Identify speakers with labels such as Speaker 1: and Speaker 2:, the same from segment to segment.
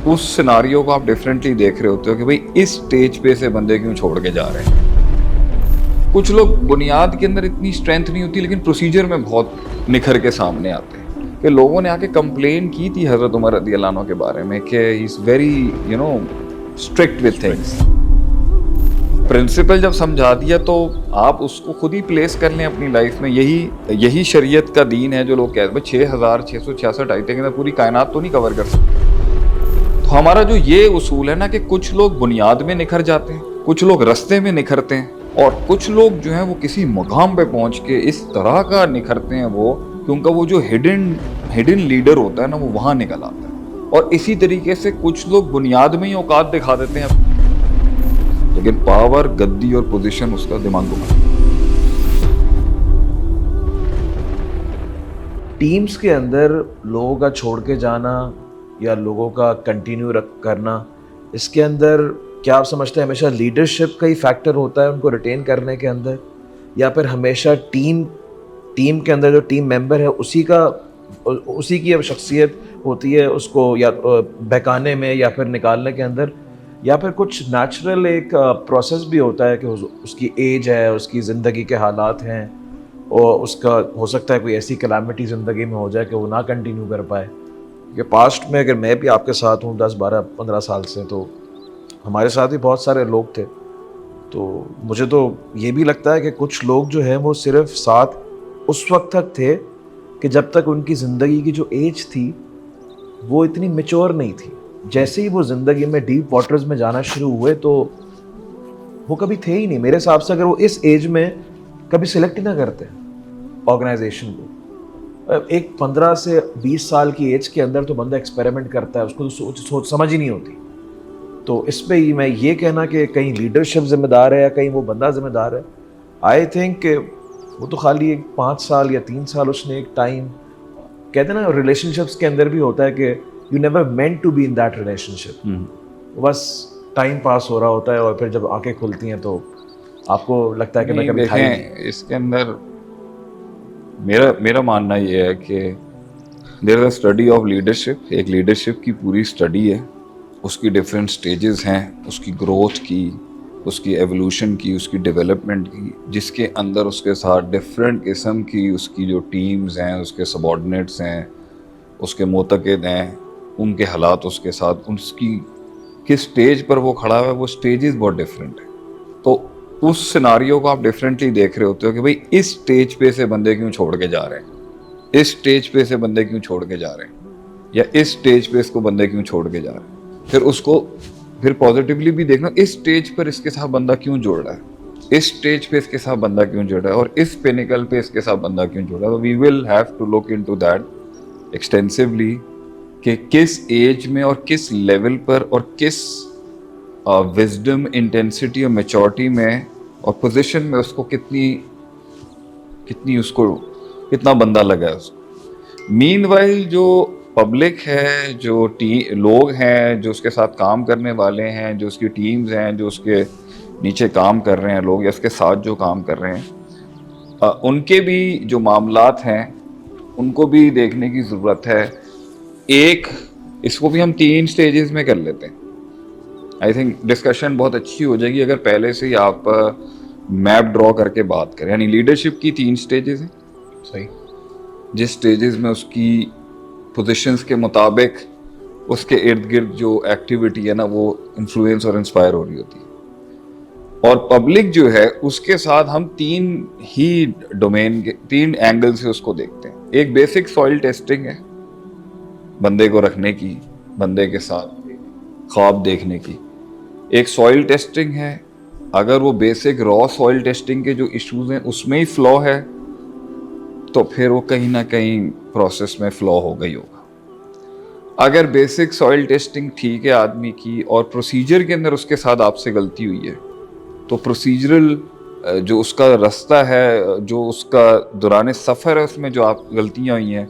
Speaker 1: उस सिनारियो को आप डिफरेंटली देख रहे होते हो कि भाई इस स्टेज पे से बंदे क्यों छोड़ के जा रहे हैं। कुछ लोग बुनियाद के अंदर इतनी स्ट्रेंथ नहीं होती लेकिन प्रोसीजर में बहुत निखर के सामने आते हैं कि लोगों ने आके कंप्लेन की थी हजरत उमर रज़ी अल्लाह अन्हु के बारे में कि he is very strict with things. Principal जब समझा दिया तो आप उसको खुद ही प्लेस कर लें अपनी लाइफ में। यही शरीयत का दीन है जो लोग कहते हैं 6666 आयतें के अंदर पूरी कायनात तो नहीं कवर कर सकते। तो हमारा जो ये उसूल है ना कि कुछ लोग बुनियाद में निखर जाते हैं, कुछ लोग रास्ते में निखरते हैं और कुछ लोग जो हैं वो किसी मकाम पे पहुंच के इस तरह का निखरते हैं वो कि उनका वो जो हिडन लीडर होता है ना वो वहां निकल आता है। और इसी तरीके से कुछ लोग बुनियाद में ही औकात दिखा देते हैं लेकिन पावर, गद्दी और पोजीशन उसका दिमाग घुमा।
Speaker 2: टीम्स के अंदर लोगों का छोड़ के जाना या लोगों का कंटिन्यू करना, इसके अंदर क्या आप समझते हैं हमेशा लीडरशिप का ही फैक्टर होता है उनको रिटेन करने के अंदर, या फिर हमेशा टीम के अंदर जो टीम मेंबर है उसी की अब शख्सियत होती है उसको या बहकाने में या फिर निकालने के अंदर, या फिर कुछ नेचुरल एक प्रोसेस भी होता है कि उसकी एज है, उसकी ज़िंदगी के हालात हैं और उसका हो सकता है कोई ऐसी कलामिटी ज़िंदगी में हो जाए कि वो ना कंटिन्यू कर पाए। कि पास्ट में अगर मैं भी आपके साथ हूँ 10, 12, 15 साल से, तो हमारे साथ भी बहुत सारे लोग थे। तो मुझे तो ये भी लगता है कि कुछ लोग जो हैं वो सिर्फ साथ उस वक्त तक थे कि जब तक उनकी ज़िंदगी की जो एज थी वो इतनी मैच्योर नहीं थी। जैसे ही वो ज़िंदगी में डीप वाटर्स में जाना शुरू हुए तो वो कभी थे ही नहीं। मेरे हिसाब से अगर वो इस एज में कभी सिलेक्ट ही ना करते ऑर्गेनाइजेशन को, एक 15 से 20 साल की एज के अंदर तो बंदा एक्सपेरिमेंट करता है, उसको तो सोच समझ ही नहीं होती। तो इस पे ही मैं ये कहना कि कहीं लीडरशिप जिम्मेदार है या कहीं वो बंदा जिम्मेदार है, आई थिंक वो तो खाली एक 5 साल या 3 साल उसने एक टाइम, कहते हैं ना रिलेशनशिप्स के अंदर भी होता है कि you never meant to be in that relationship, बस टाइम पास हो रहा होता है और फिर जब आंखें खुलती हैं तो आपको लगता है कि मैं कभी था ही नहीं।
Speaker 1: इसके अंदर मेरा मानना ये है कि there is a study of leadership. एक लीडरशिप की पूरी स्टडी है, उसकी डिफरेंट स्टेजेस हैं, उसकी ग्रोथ की, उसकी एवोल्यूशन की, उसकी डेवलपमेंट की, जिसके अंदर उसके साथ डिफरेंट किस्म की उसकी जो टीम्स हैं, उसके सबॉर्डिनेट्स हैं, उसके मोतक़िद हैं, उनके हालात उसके साथ, उसकी किस स्टेज पर वो खड़ा है, वो स्टेजेस बहुत डिफरेंट है। तो उस सिनारियो को आप डिफरेंटली देख रहे होते हो कि भाई इस स्टेज पे से बंदे क्यों छोड़ के जा रहे हैं, इस स्टेज पे से बंदे क्यों छोड़ के जा रहे हैं, या इस स्टेज पे इसको बंदे क्यों छोड़ के जा रहे हैं। फिर उसको फिर पॉजिटिवली भी देखना, इस स्टेज पर इसके साथ बंदा क्यों जुड़ रहा है, इस स्टेज पे इसके साथ बंदा क्यों जुड़ रहा है और इस पिनिकल पे इसके साथ बंदा क्यों जुड़ रहा है। We will have to look into that extensively कि किस एज में और किस लेवल पर और किस विजडम, इंटेंसिटी और मैच्योरिटी में और पोजीशन में उसको कितना बंदा लगा है उसको। मीनवाइल जो पब्लिक है, जो लोग हैं जो उसके साथ काम करने वाले हैं, जो उसकी टीम्स हैं, जो उसके नीचे काम कर रहे हैं लोग या उसके साथ जो काम कर रहे हैं, उनके भी जो मामलात हैं उनको भी देखने की ज़रूरत है। इसको भी हम 3 स्टेजेस में कर लेते हैं। आई थिंक डिस्कशन बहुत अच्छी हो जाएगी अगर पहले से ही आप मैप ड्रॉ करके बात करें। यानी लीडरशिप की 3 स्टेजेस हैं,
Speaker 2: सही,
Speaker 1: जिस स्टेजेस में उसकी पोजीशंस के मुताबिक उसके इर्द गिर्द जो एक्टिविटी है ना वो इन्फ्लुएंस और इंस्पायर हो रही होती है। और पब्लिक जो है उसके साथ हम 3 ही डोमेन के 3 एंगल से उसको देखते हैं। एक बेसिक सॉइल टेस्टिंग है, बंदे को रखने की, बंदे के साथ ख्वाब देखने की। एक सॉइल टेस्टिंग है, अगर वो बेसिक रॉ सॉइल टेस्टिंग के जो इश्यूज हैं उसमें ही फ्लॉ है तो फिर वो कहीं ना कहीं प्रोसेस में फ्लॉ हो गई होगा। अगर बेसिक सॉइल टेस्टिंग ठीक है आदमी की और प्रोसीजर के अंदर उसके साथ आपसे गलती हुई है तो प्रोसीजरल जो उसका रास्ता है, जो उसका दौरान सफ़र है, उसमें जो आप गलतियाँ हुई हैं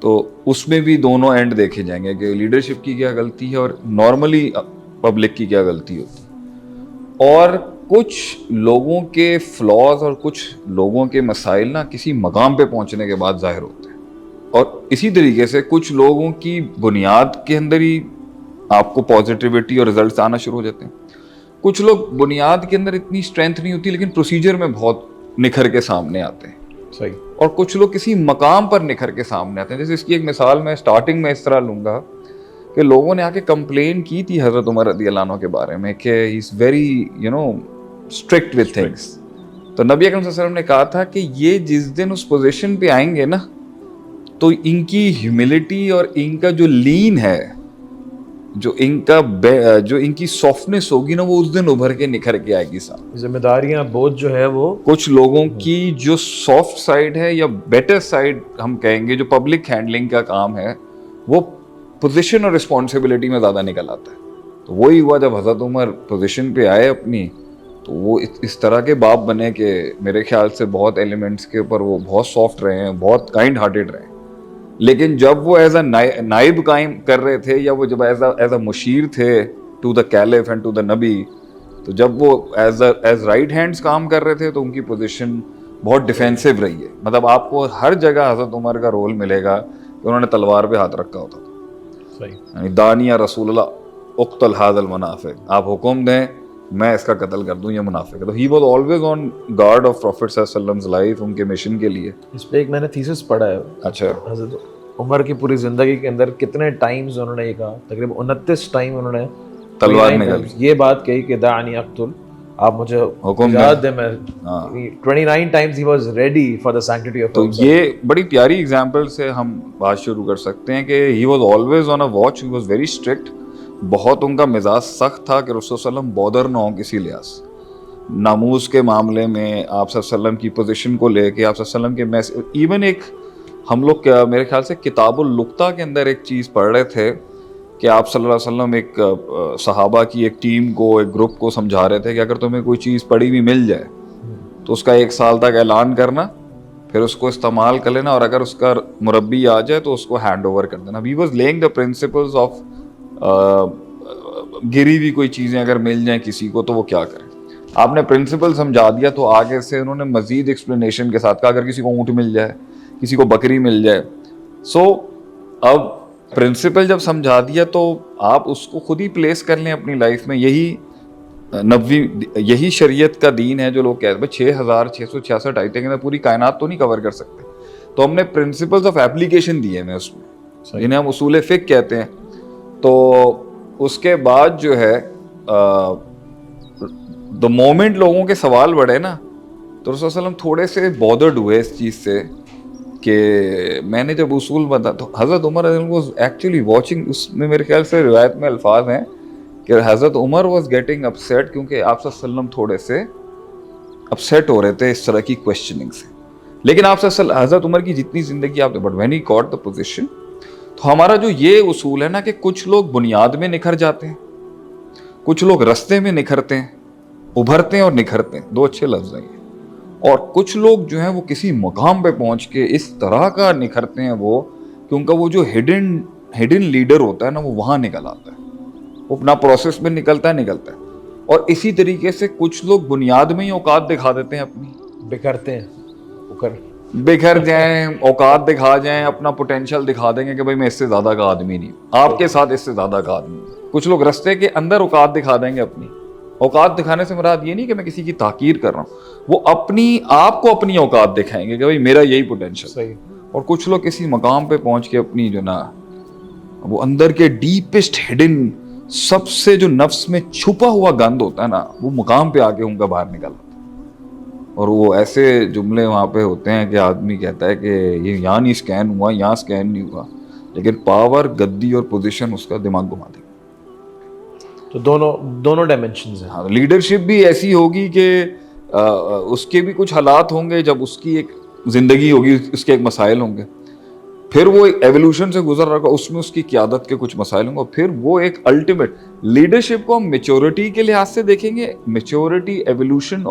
Speaker 1: तो उसमें भी दोनों एंड देखे जाएंगे कि लीडरशिप की क्या गलती है और नॉर्मली पब्लिक की क्या गलती होती है। और कुछ लोगों के फ्लॉज और कुछ लोगों के मसाइल ना किसी मकाम पे पहुंचने के बाद जाहिर होते हैं। और इसी तरीके से कुछ लोगों की बुनियाद के अंदर ही آپ کو پازیٹیوٹی اور ریزلٹس آنا شروع ہو جاتے ہیں. کچھ لوگ بنیاد کے اندر اتنی اسٹرینتھ نہیں ہوتی لیکن پروسیجر میں بہت نکھر کے سامنے آتے ہیں.
Speaker 2: صحیح.
Speaker 1: اور کچھ لوگ کسی مقام پر نکھر کے سامنے آتے ہیں. جیسے اس کی ایک مثال میں اسٹارٹنگ میں اس طرح لوں گا کہ لوگوں نے آ کے کمپلین کی تھی حضرت عمر رضی اللہ عنہ کے بارے میں کہ he is very strict with things. تو نبی اکرم صلی اللہ علیہ وسلم نے کہا تھا کہ یہ جس دن اس پوزیشن پہ آئیں گے نا تو ان کی ہیوملٹی اور ان کا جو لین ہے, جو ان کی سافٹنس ہوگی نا, وہ اس دن ابھر کے نکھر کے آئے گی. صاحب
Speaker 2: ذمہ داریاں بوجھ جو ہے وہ
Speaker 1: کچھ لوگوں کی جو سافٹ سائڈ ہے یا بیٹر سائڈ ہم کہیں گے, جو پبلک ہینڈلنگ کا کام ہے, وہ پوزیشن اور رسپانسبلٹی میں زیادہ نکل آتا ہے. تو وہی ہوا جب حضرت عمر پوزیشن پہ آئے اپنی, تو وہ اس طرح کے باپ بنے کہ میرے خیال سے بہت ایلیمنٹس کے اوپر وہ بہت سافٹ رہے ہیں, بہت کائنڈ ہارٹیڈ رہے ہیں. لیکن جب وہ ایز اے نائب قائم کر رہے تھے, یا وہ جب ایز اے مشیر تھے to the caliph and to the نبی, تو جب وہ ایز رائٹ ہینڈس کام کر رہے تھے تو ان کی پوزیشن بہت ڈیفینسو رہی ہے. مطلب آپ کو ہر جگہ حضرت عمر کا رول ملے گا کہ انہوں نے تلوار پہ ہاتھ رکھا ہوتا تھا. یعنی دانیہ رسول اللہ اقتل ھذا المنافق, آپ حکم دیں میں اس کا قتل کر دوں, یہ منافق ہے. تو he was always on guard of prophet صلی اللہ علیہ وسلم لائف, ان کے مشن کے لیے.
Speaker 2: اس پہ ایک میں نے تھیسس پڑھا ہے. اچھا. حضرت عمر کی پوری زندگی کے اندر کتنے ٹائمز انہوں نے یہ کہا, تقریباً 29 ٹائم انہوں نے
Speaker 1: تلوار نکال
Speaker 2: یہ بات کہی کہ دعنی اقتل, آپ مجھے
Speaker 1: حکم
Speaker 2: یاد دیں. میں 29 Times he was ready for the sanctity of.
Speaker 1: تو یہ بڑی پیاری ایگزامپل سے ہم بات شروع کر سکتے ہیں کہ he was always on a watch, he was very strict. بہت ان کا مزاج سخت تھا کہ رسول صلی اللہ علیہ وسلم بودر نہ ہوں کسی لحاظ. ناموز کے معاملے میں آپ صلی اللہ علیہ وسلم کی پوزیشن کو لے کے, آپ صلی اللہ علیہ وسلم کے ایون ایک ہم لوگ میرے خیال سے کتاب اللقطہ کے اندر ایک چیز پڑھ رہے تھے کہ آپ صلی اللہ علیہ وسلم ایک صحابہ کی ایک ٹیم کو, ایک گروپ کو سمجھا رہے تھے کہ اگر تمہیں کوئی چیز پڑی ہوئی مل جائے تو اس کا 1 سال تک اعلان کرنا, پھر اس کو استعمال کر لینا, اور اگر اس کا مربی آ جائے تو اس کو ہینڈ اوور کر دینا. He was lying the principles of گری ہوئی کوئی چیزیں اگر مل جائیں کسی کو تو وہ کیا کریں. آپ نے پرنسپل سمجھا دیا تو آگے سے انہوں نے مزید ایکسپلینیشن کے ساتھ کہا اگر کسی کو اونٹ مل جائے, کسی کو بکری مل جائے. سو اب پرنسپل جب سمجھا دیا تو آپ اس کو خود ہی پلیس کر لیں اپنی لائف میں. یہی شریعت کا دین ہے جو لوگ کہتے ہیں 6666 آیتیں کے اندر پوری کائنات تو نہیں کور کر سکتے. تو ہم نے پرنسپلز آف ایپلیکیشن دیے ہیں اس میں, جنہیں ہم اصول فقہ کہتے ہیں. تو اس کے بعد جو ہے دا مومنٹ لوگوں کے سوال بڑھے نا, تو رسول صلی اللہ علیہ وسلم تھوڑے سے بودرڈ ہوئے اس چیز سے کہ میں نے جب اصول بتا, تو حضرت عمر واز ایکچولی واچنگ. اس میں میرے خیال سے روایت میں الفاظ ہیں کہ حضرت عمر واز گیٹنگ اپسیٹ, کیونکہ آپ صلی اللہ علیہ وسلم تھوڑے سے اپسیٹ ہو رہے تھے اس طرح کی کوشچننگ سے. لیکن آپ حضرت عمر کی جتنی زندگی آپ نے, but when he got the position, تو ہمارا جو یہ اصول ہے نا کہ کچھ لوگ بنیاد میں نکھر جاتے ہیں, کچھ لوگ رستے میں نکھرتے ہیں, ابھرتے ہیں اور نکھرتے ہیں, 2 اچھے لفظ ہیں. اور کچھ لوگ جو ہیں وہ کسی مقام پہ پہنچ کے اس طرح کا نکھرتے ہیں وہ کہ ان کا وہ جو ہڈن لیڈر ہوتا ہے نا وہ وہاں نکل آتا ہے, وہ اپنا پروسیس میں نکلتا ہے. اور اسی طریقے سے کچھ لوگ بنیاد میں ہی اوقات دکھا دیتے ہیں اپنی,
Speaker 2: بکھرتے ہیں,
Speaker 1: بکھر جائیں, اوقات دکھا جائیں, اپنا پوٹینشیل دکھا دیں گے کہ بھائی میں اس سے زیادہ کا آدمی نہیں, آپ کے ساتھ اس سے زیادہ کا آدمی. کچھ لوگ رستے کے اندر اوقات دکھا دیں گے اپنی. اوقات دکھانے سے مراد یہ نہیں کہ میں کسی کی تحقیر کر رہا ہوں, وہ آپ کو اپنی اوقات دکھائیں گے کہ بھائی میرا یہی پوٹینشیل. اور کچھ لوگ کسی مقام پہ پہنچ کے اپنی جو نا وہ اندر کے ڈیپسٹ ہڈن, سب سے جو نفس میں چھپا ہوا گند ہوتا ہے نا, وہ مقام پہ آ کے ان کا باہر نکل آتا ہے. اور وہ ایسے جملے وہاں پہ ہوتے ہیں کہ آدمی کہتا ہے کہ یہ یہاں نہیں اسکین ہوا, یہاں اسکین نہیں ہوا, لیکن پاور, گدی اور پوزیشن اس کا دماغ گھما دے.
Speaker 2: تو دونوں ڈائمینشنز ہیں.
Speaker 1: ہاں, لیڈرشپ بھی ایسی ہوگی کہ اس کے بھی کچھ حالات ہوں گے, جب اس کی ایک زندگی ہوگی, اس کے ایک مسائل ہوں گے, پھر وہ ایولیوشن سے گزر رہا ہوگا, اس میں اس کی قیادت کے کچھ مسائل ہوں گے, اور پھر وہ ایک الٹیمیٹ لیڈرشپ کو ہم میچورٹی کے لحاظ سے دیکھیں گے, میچورٹی, ایولیوشن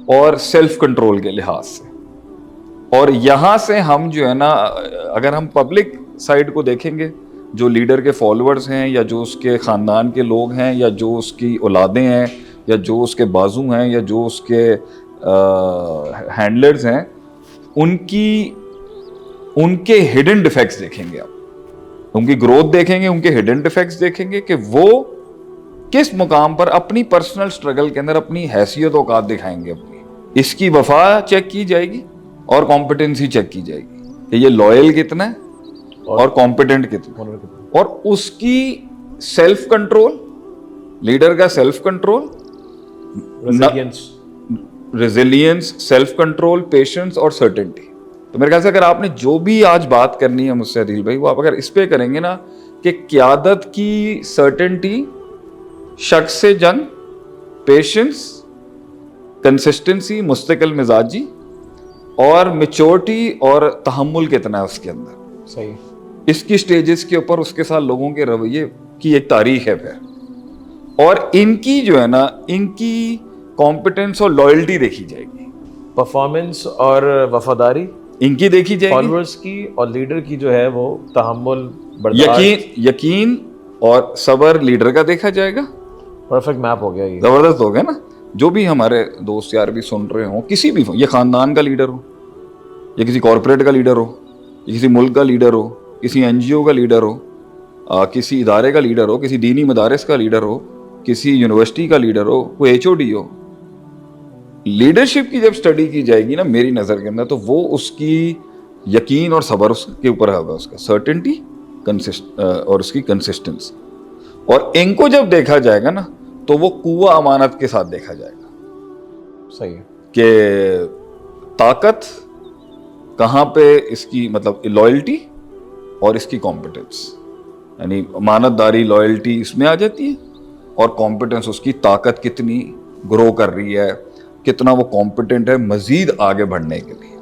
Speaker 1: اور سیلف کنٹرول کے لحاظ سے. اور یہاں سے ہم جو ہے نا, اگر ہم پبلک سائڈ کو دیکھیں گے, جو لیڈر کے فالوورز ہیں, یا جو اس کے خاندان کے لوگ ہیں, یا جو اس کی اولادیں ہیں, یا جو اس کے بازو ہیں, یا جو اس کے ہینڈلرز ہیں, ان کے ہڈن ڈیفیکٹس دیکھیں گے آپ, उनकी ग्रोथ देखेंगे, उनके हिडन डिफेक्ट्स देखेंगे कि वो किस मुकाम पर अपनी पर्सनल स्ट्रगल के अंदर अपनी हैसियत औकात दिखाएंगे अपनी। इसकी वफा चेक की जाएगी और कॉम्पिटेंसी चेक की जाएगी कि ये लॉयल कितना है और कॉम्पिटेंट कितना है, और उसकी सेल्फ कंट्रोल, लीडर का self control, resilience, self control, patience और सर्टेनिटी। तो मेरे ख्याल से अगर आपने जो भी आज बात करनी है मुझसे अदील भाई, वो आप अगर इस पे करेंगे ना कि क़यादत की सर्टेनिटी, शक से जंग, पेशेंस, कंसिस्टेंसी, मुस्तकिल मिजाजी और मैच्योरिटी और तहम्मुल कितना है उसके अंदर,
Speaker 2: सही,
Speaker 1: इसकी स्टेजेस के ऊपर उसके साथ लोगों के रवैये की एक तारीख है फिर। और इनकी जो है ना, इनकी कॉम्पिटेंस और लॉयल्टी देखी जाएगी,
Speaker 2: परफॉर्मेंस और वफादारी
Speaker 1: इनकी देखी जाएगी,
Speaker 2: फॉलोअर्स की और लीडर की जो है वो तहम्मुल, बर्दाश्त,
Speaker 1: यकीन और सब्र लीडर का देखा जाएगा।
Speaker 2: परफेक्ट मैप हो गया ये।
Speaker 1: जबरदस्त हो गया ना। जो भी हमारे दोस्त यार भी सुन रहे हो, किसी भी, ये खानदान का लीडर हो, या किसी कॉरपोरेट का लीडर हो, या किसी मुल्क का लीडर हो, किसी एनजीओ का लीडर हो, किसी इदारे का लीडर हो, किसी दीनी मदारिस का लीडर हो, किसी यूनिवर्सिटी का लीडर हो, कोई एचओडी हो, लीडरशिप की जब स्टडी की जाएगी ना मेरी नज़र के अंदर, तो वो उसकी यकीन और सब्र उसके ऊपर होगा, उसका सर्टेनिटी और उसकी कंसिस्टेंसी। और इनको जब देखा जाएगा ना तो वो कुव्वा अमानत के साथ देखा जाएगा।
Speaker 2: सही है
Speaker 1: कि ताकत कहाँ पे इसकी, मतलब लॉयल्टी और इसकी कॉम्पिटेंस, यानी अमानतदारी, लॉयल्टी इसमें आ जाती है, और कॉम्पिटेंस, उसकी ताकत कितनी ग्रो कर रही है, कितना वो कॉम्पिटेंट है मजीद आगे बढ़ने के लिए।